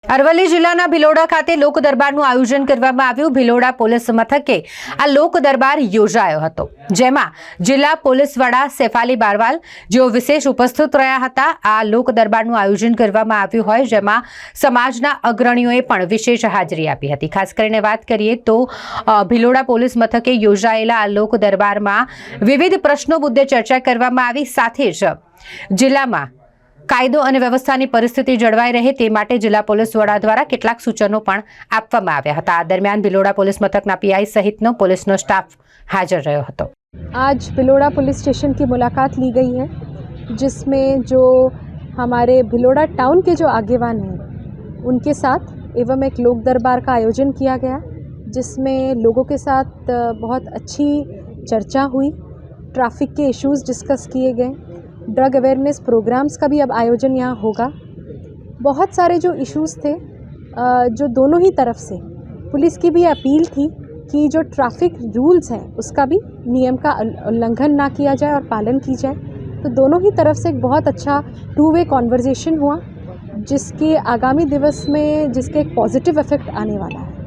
અરવલ્લી જિલ્લાના ભિલોડા ખાતે લોક દરબારનું આયોજન કરવામાં આવ્યું। ભિલોડા પોલીસ મથકે આ લોક દરબાર યોજાયો હતો, જેમાં જિલ્લા પોલીસ વડા સેફાલી બારવાલ જેઓ વિશેષ ઉપસ્થિત રહ્યા હતા। આ લોક દરબારનું આયોજન કરવામાં આવ્યું હોય, જેમાં સમાજના અગ્રણીઓએ પણ વિશેષ હાજરી આપી હતી। ખાસ કરીને વાત કરીએ તો ભિલોડા પોલીસ મથકે યોજાયેલા આ લોક દરબારમાં વિવિધ પ્રશ્નો મુદ્દે ચર્ચા કરવામાં આવી। સાથે જ જિલ્લામાં કાયદો અને વ્યવસ્થાની પરિસ્થિતિ જળવાઈ રહે તે માટે જિલ્લા પોલીસ વડા દ્વારા કેટલાક સૂચનો પણ આપવામાં આવ્યા હતા। આ દરમિયાન ભિલોડા પોલીસ મથકના પીઆઈ સહિતનો પોલીસનો સ્ટાફ હાજર રહ્યો હતો। आज भिलोड़ा पुलिस स्टेशन की मुलाकात ली गई है, जिसमें जो हमारे भिलोड़ा टाउन के जो आगेवान हैं उनके साथ एवं एक लोक दरबार का आयोजन किया गया, जिसमें लोगों के साथ बहुत अच्छी चर्चा हुई। ट्रैफिक के इश्यूज़ डिस्कस किए गए। ड्रग अवेयरनेस प्रोग्राम्स का भी अब आयोजन यहाँ होगा। बहुत सारे जो इश्यूज़ थे, जो दोनों ही तरफ से पुलिस की भी अपील थी कि जो ट्रैफिक रूल्स हैं उसका भी नियम का उल्लंघन ना किया जाए और पालन की जाए। तो दोनों ही तरफ से एक बहुत अच्छा टू वे कॉन्वर्जेशन हुआ, जिसके आगामी दिवस में जिसके एक पॉजिटिव इफ़ेक्ट आने वाला है।